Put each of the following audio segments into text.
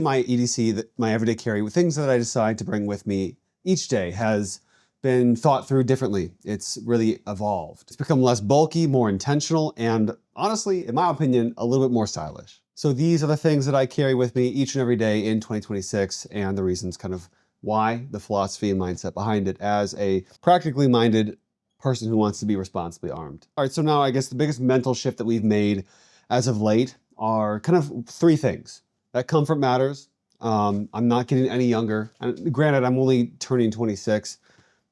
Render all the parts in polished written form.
My EDC, my everyday carry, things that I decide to bring with me each day has been thought through differently. It's really evolved. It's become less bulky, more intentional, and honestly, in my opinion, a little bit more stylish. So these are the things that I carry with me each and every day in 2026, and the reasons kind of why, the philosophy and mindset behind it as a practically minded person who wants to be responsibly armed. All right, so now I guess the biggest mental shift that we've made as of late are kind of three things. That comfort matters. I'm not getting any younger. And granted, I'm only turning 26,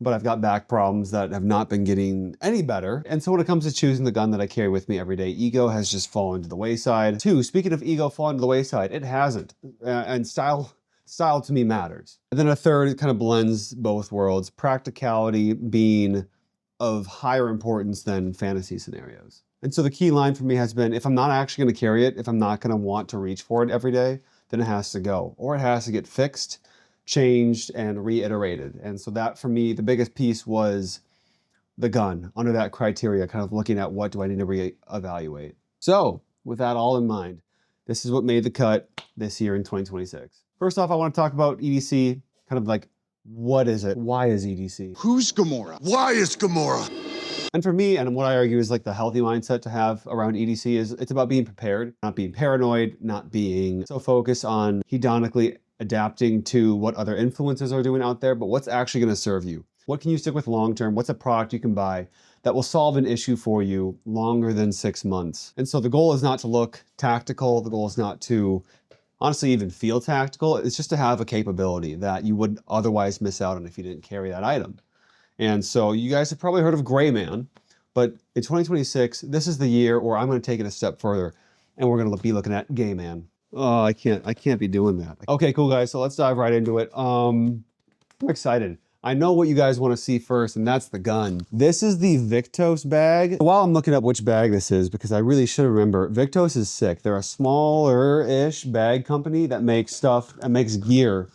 but I've got back problems that have not been getting any better. And so when it comes to choosing the gun that I carry with me every day, ego has just fallen to the wayside. Two, speaking of ego falling to the wayside, it hasn't. And style to me matters. And then a third, it kind of blends both worlds, practicality being of higher importance than fantasy scenarios. And so the key line for me has been, if I'm not actually gonna carry it, if I'm not gonna want to reach for it every day, then it has to go, or it has to get fixed, changed, and reiterated. And so that for me, the biggest piece was the gun under that criteria, kind of looking at what do I need to reevaluate. So with that all in mind, this is what made the cut this year in 2026. First off, I want to talk about EDC, kind of like, what is it? Why is EDC? Who's Gamora? Why is Gamora? And for me, and what I argue is like the healthy mindset to have around EDC is it's about being prepared, not being paranoid, not being so focused on hedonically adapting to what other influencers are doing out there, but what's actually going to serve you. What can you stick with long term? What's a product you can buy that will solve an issue for you longer than 6 months? And so the goal is not to look tactical. The goal is not to honestly even feel tactical. It's just to have a capability that you would otherwise miss out on if you didn't carry that item. And so you guys have probably heard of Gray Man, but in 2026, this is the year where I'm going to take it a step further and we're going to be looking at Gay Man. Oh, I can't be doing that. Okay, cool guys. So let's dive right into it. I'm excited. I know what you guys want to see first, and that's the gun. This is the Victus bag. While I'm looking up which bag this is, because I really should remember, Victus is sick. They're a smaller-ish bag company that makes stuff and makes gear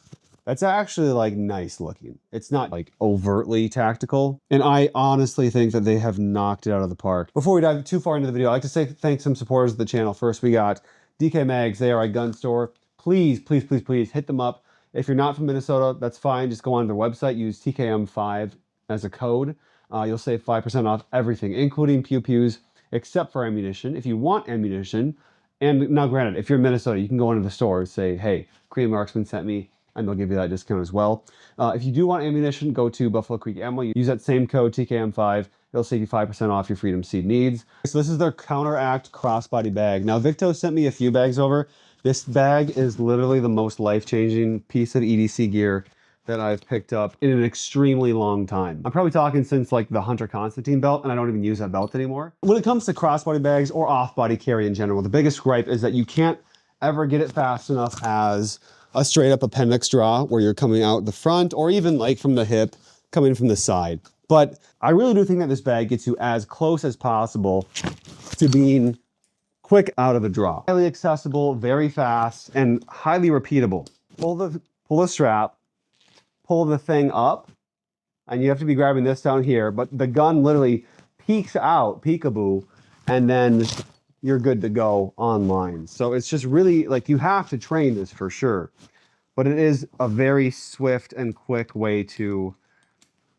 that's actually like nice looking. It's not like overtly tactical. And I honestly think that they have knocked it out of the park. Before we dive too far into the video, I'd like to say thank some supporters of the channel. First, we got DK Mags. They are a gun store. Please, please, please, please hit them up. If you're not from Minnesota, that's fine. Just go on their website, use TKM5 as a code. You'll save 5% off everything, including pew-pews, except for ammunition. If you want ammunition, and now granted, if you're in Minnesota, you can go into the store and say, hey, Korean Marksman sent me, and they'll give you that discount as well. If you do want ammunition, go to Buffalo Creek Ammo. Use that same code, TKM5. It'll save you 5% off your Freedom Seed needs. So this is their Counteract Crossbody bag. Now, Victus sent me a few bags over. This bag is literally the most life-changing piece of EDC gear that I've picked up in an extremely long time. I'm probably talking since like the Hunter Constantine belt, and I don't even use that belt anymore. When it comes to crossbody bags or off-body carry in general, the biggest gripe is that you can't ever get it fast enough as a straight up appendix draw where you're coming out the front or even like from the hip, coming from the side. But I really do think that this bag gets you as close as possible to being quick out of the draw. Highly accessible, very fast, and highly repeatable. Pull the strap, pull the thing up, and you have to be grabbing this down here, but the gun literally peeks out, peekaboo, and then you're good to go online. So it's just really like you have to train this for sure, but it is a very swift and quick way to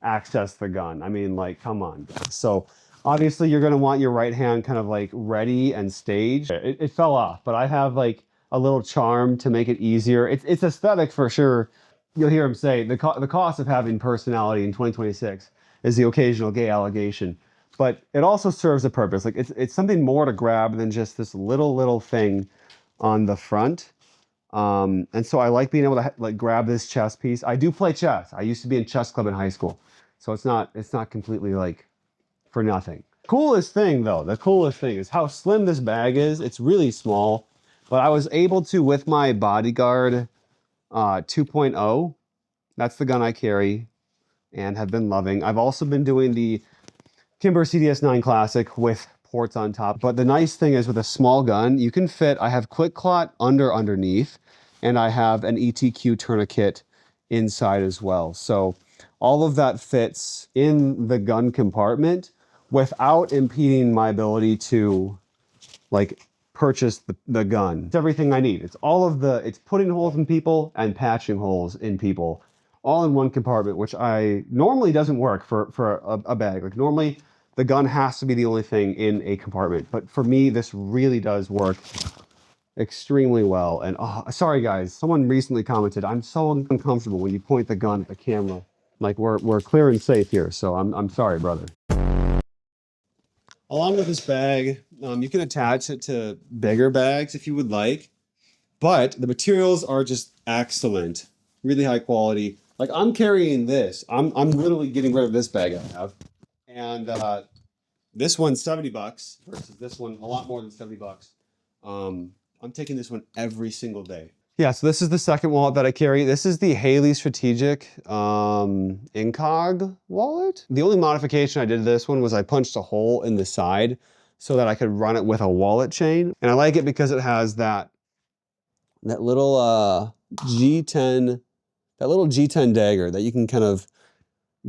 access the gun. I mean, like, come on. So obviously you're gonna want your right hand kind of like ready and staged. It fell off, but I have like a little charm to make it easier. It's aesthetic for sure. You'll hear him say the cost of having personality in 2026 is the occasional gay allegation. But it also serves a purpose. Like it's something more to grab than just this little thing on the front. And so I like being able to like grab this chess piece. I do play chess. I used to be in chess club in high school. So it's not completely like for nothing. Coolest thing though, the coolest thing is how slim this bag is. It's really small, but I was able to, with my Bodyguard 2.0, that's the gun I carry and have been loving. I've also been doing the Kimber CDS9 Classic with ports on top. But the nice thing is with a small gun, you can fit, I have Quick Clot underneath, and I have an ETQ Tourniquet inside as well. So all of that fits in the gun compartment without impeding my ability to like purchase the gun. It's everything I need. It's all of the, it's putting holes in people and patching holes in people all in one compartment, which I normally doesn't work for a bag. Like normally the gun has to be the only thing in a compartment. But for me, this really does work extremely well. And oh, sorry guys, someone recently commented, I'm so uncomfortable when you point the gun at the camera. Like we're clear and safe here. So I'm sorry, brother. Along with this bag, you can attach it to bigger bags if you would like, but the materials are just excellent, really high quality. Like I'm carrying this, I'm literally getting rid of this bag I have, and this one's $70 versus this one a lot more than $70. I'm taking this one every single day. Yeah, so this is the second wallet that I carry. This is the Haley Strategic Incog wallet. The only modification I did to this one was I punched a hole in the side so that I could run it with a wallet chain. And I like it because it has that little G10, that little G10 dagger that you can kind of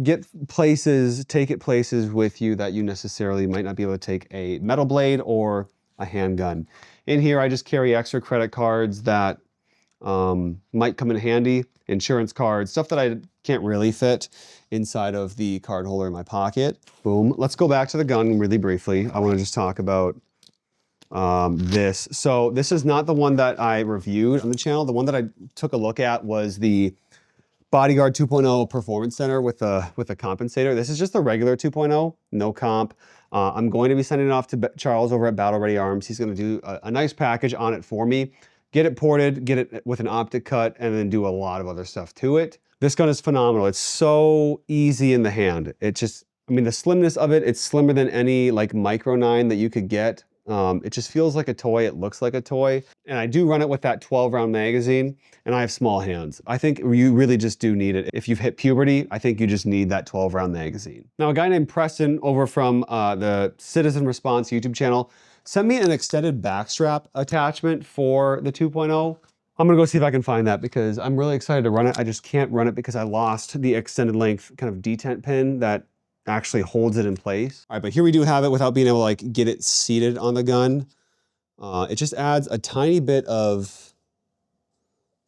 get places, take it places with you that you necessarily might not be able to take a metal blade or a handgun. In here, I just carry extra credit cards that might come in handy, insurance cards, stuff that I can't really fit inside of the card holder in my pocket. Boom. Let's go back to the gun really briefly. I want to just talk about this. So this is not the one that I reviewed on the channel. The one that I took a look at was the Bodyguard 2.0 Performance Center with a compensator. This is just the regular 2.0, no comp. I'm going to be sending it off to Charles over at Battle Ready Arms. He's going to do a nice package on it for me. Get it ported, get it with an optic cut, and then do a lot of other stuff to it. This gun is phenomenal. It's so easy in the hand. It just, I mean, the slimness of it, it's slimmer than any like Micro 9 that you could get. It just feels like a toy. It looks like a toy. And I do run it with that 12-round magazine, and I have small hands. I think you really just do need it. If you've hit puberty, I think you just need that 12-round magazine. Now, a guy named Preston over from the Citizen Response YouTube channel sent me an extended backstrap attachment for the 2.0. I'm gonna go see if I can find that because I'm really excited to run it. I just can't run it because I lost the extended length kind of detent pin that actually holds it in place. All right, but here we do have it without being able to like get it seated on the gun. It just adds a tiny bit of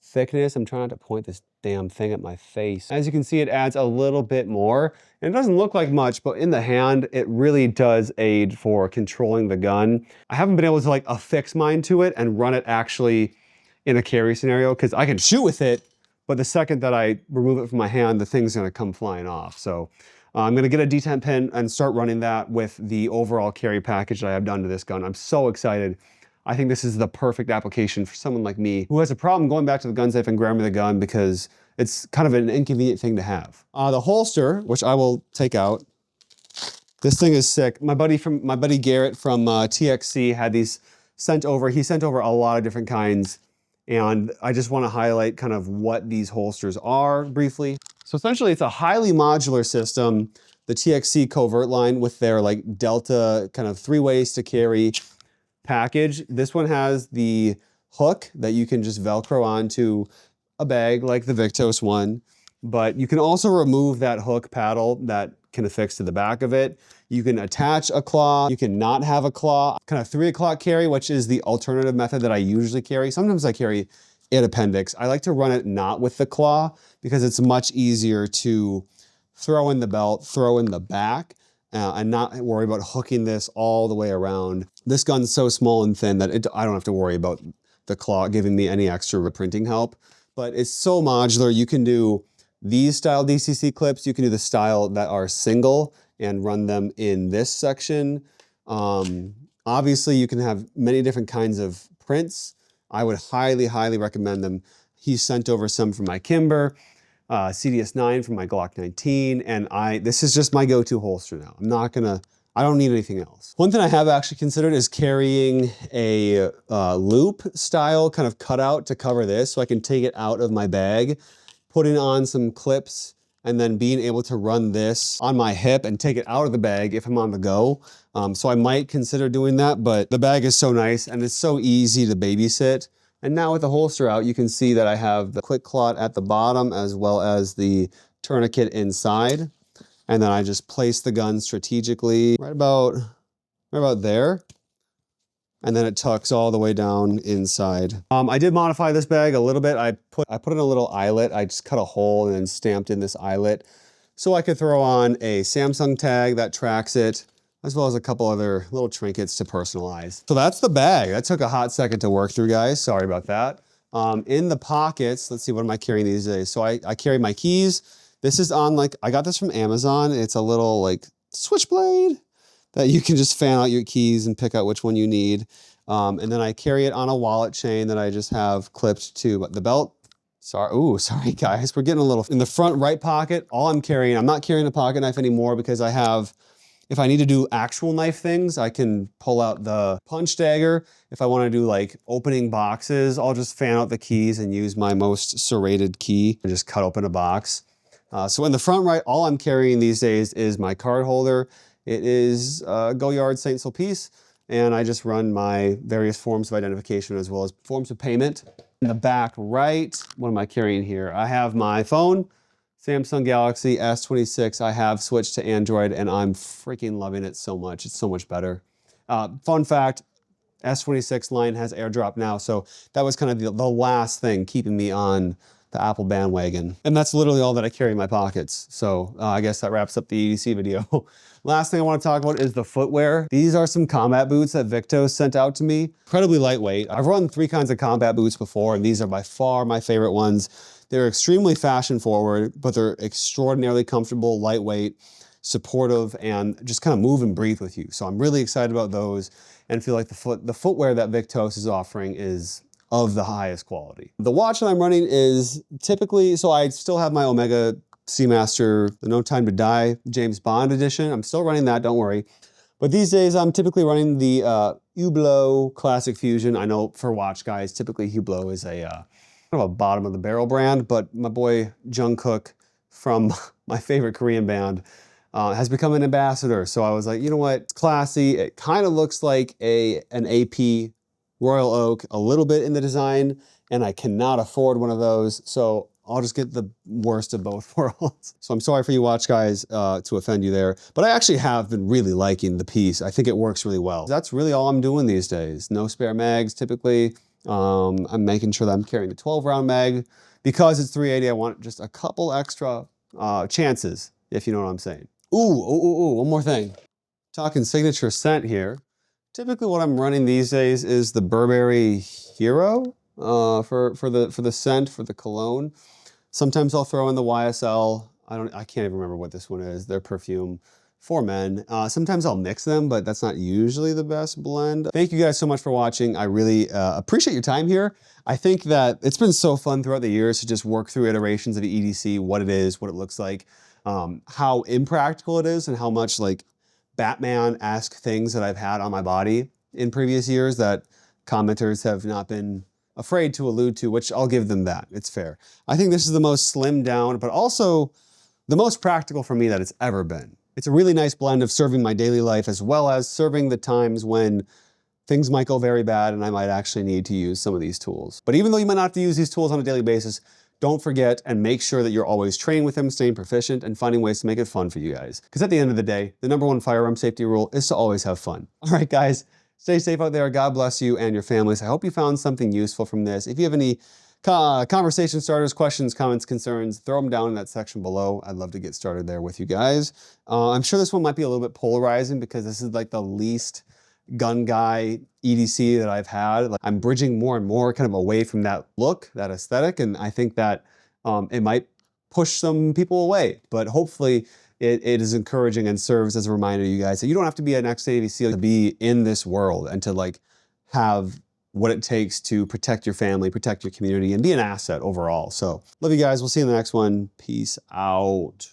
thickness. I'm trying to point this damn thing at my face. As you can see, it adds a little bit more. And it doesn't look like much, but in the hand, it really does aid for controlling the gun. I haven't been able to like affix mine to it and run it actually in a carry scenario because I can shoot with it, but the second that I remove it from my hand, the thing's gonna come flying off. So I'm gonna get a detent pin and start running that with the overall carry package that I have done to this gun. I'm so excited. I think this is the perfect application for someone like me who has a problem going back to the gun safe and grabbing the gun because it's kind of an inconvenient thing to have. The holster, which I will take out, this thing is sick. My buddy Garrett from TXC had these sent over. He sent over a lot of different kinds, and I just want to highlight kind of what these holsters are briefly. So essentially, it's a highly modular system, the TXC Covert line with their like Delta kind of 3 ways to carry package. This one has the hook that you can just Velcro onto a bag like the Victus one, but you can also remove that hook paddle that can affix to the back of it. You can attach a claw, you can not have a claw, kind of 3 o'clock carry, which is the alternative method that I usually carry. Sometimes I carry it appendix. I like to run it not with the claw because it's much easier to throw in the belt, throw in the back, and not worry about hooking this all the way around. This gun's so small and thin that I don't have to worry about the claw giving me any extra reprinting help. But it's so modular. You can do these style DCC clips. You can do the style that are single and run them in this section. Obviously, you can have many different kinds of prints. I would highly, highly recommend them. He sent over some from my Kimber, CDS9 from my Glock 19, and this is just my go-to holster now. I don't need anything else. One thing I have actually considered is carrying a loop style kind of cutout to cover this so I can take it out of my bag, putting on some clips, and then being able to run this on my hip and take it out of the bag if I'm on the go. So I might consider doing that, but the bag is so nice and it's so easy to babysit. And now with the holster out, you can see that I have the quick clot at the bottom as well as the tourniquet inside. And then I just place the gun strategically right about there. and then it tucks all the way down inside. I did modify this bag a little bit. I put in a little eyelet. I just cut a hole and then stamped in this eyelet so I could throw on a Samsung tag that tracks it, as well as a couple other little trinkets to personalize. So that's the bag. That took a hot second to work through, guys. Sorry about that. In the pockets, let's see, what am I carrying these days? So I carry my keys. This is on I got this from Amazon. It's a little like switchblade that you can just fan out your keys and pick out which one you need. And then I carry it on a wallet chain that I just have clipped to the belt. Sorry guys, we're getting a little, in the front right pocket, I'm not carrying a pocket knife anymore because I have, if I need to do actual knife things, I can pull out the punch dagger. If I want to do like opening boxes, I'll just fan out the keys and use my most serrated key and just cut open a box. So in the front right, all I'm carrying these days is my card holder. It is Goyard St. Sulpice, and I just run my various forms of identification as well as forms of payment. In the back right, what am I carrying here? I have my phone, Samsung Galaxy S26. I have switched to Android and I'm freaking loving it so much. It's so much better. Fun fact, S26 line has AirDrop now, so that was kind of the last thing keeping me on the Apple bandwagon. And that's literally all that I carry in my pockets. So I guess that wraps up the EDC video. Last thing I want to talk about is the footwear. These are some combat boots that Victus sent out to me. Incredibly lightweight. I've run 3 kinds of combat boots before, and these are by far my favorite ones. They're extremely fashion forward, but they're extraordinarily comfortable, lightweight, supportive, and just kind of move and breathe with you. So I'm really excited about those and feel like the footwear that Victus is offering is of the highest quality. The watch that I'm running is typically, so I still have my Omega Seamaster, the No Time to Die James Bond edition. I'm still running that, don't worry. But these days I'm typically running the Hublot Classic Fusion. I know for watch guys, typically Hublot is a kind of a bottom of the barrel brand, but my boy Jungkook from my favorite Korean band has become an ambassador. So I was like, you know what, it's classy. It kind of looks like an AP Royal Oak a little bit in the design, and I cannot afford one of those, so I'll just get the worst of both worlds. So I'm sorry for you watch guys to offend you there, but I actually have been really liking the piece. I think it works really well. That's really all I'm doing these days. No spare mags typically. I'm making sure that I'm carrying the 12-round mag. Because it's 380, I want just a couple extra chances, if you know what I'm saying. Ooh, one more thing. Talking signature scent here. Typically what I'm running these days is the Burberry Hero for the scent, for the cologne. Sometimes I'll throw in the YSL. I can't even remember what this one is, their perfume for men. Sometimes I'll mix them, but that's not usually the best blend. Thank you guys so much for watching. I really appreciate your time here. I think that it's been so fun throughout the years to just work through iterations of the EDC, what it is, what it looks like, how impractical it is, and how much like Batman-esque things that I've had on my body in previous years that commenters have not been afraid to allude to, which I'll give them that. It's fair. I think this is the most slimmed down, but also the most practical for me that it's ever been. It's a really nice blend of serving my daily life as well as serving the times when things might go very bad and I might actually need to use some of these tools. But even though you might not have to use these tools on a daily basis, don't forget and make sure that you're always training with them, staying proficient, and finding ways to make it fun for you guys. Because at the end of the day, the #1 firearm safety rule is to always have fun. All right, guys, stay safe out there. God bless you and your families. I hope you found something useful from this. If you have any conversation starters, questions, comments, concerns, throw them down in that section below. I'd love to get started there with you guys. I'm sure this one might be a little bit polarizing because this is like the least gun guy EDC that I've had. Like, I'm bridging more and more kind of away from that look, that aesthetic, and I think that it might push some people away, but hopefully it is encouraging and serves as a reminder to you guys that you don't have to be an ex-Navy SEAL to be in this world and to like have what it takes to protect your family, protect your community, and be an asset overall. So love you guys. We'll see you in the next one. Peace out.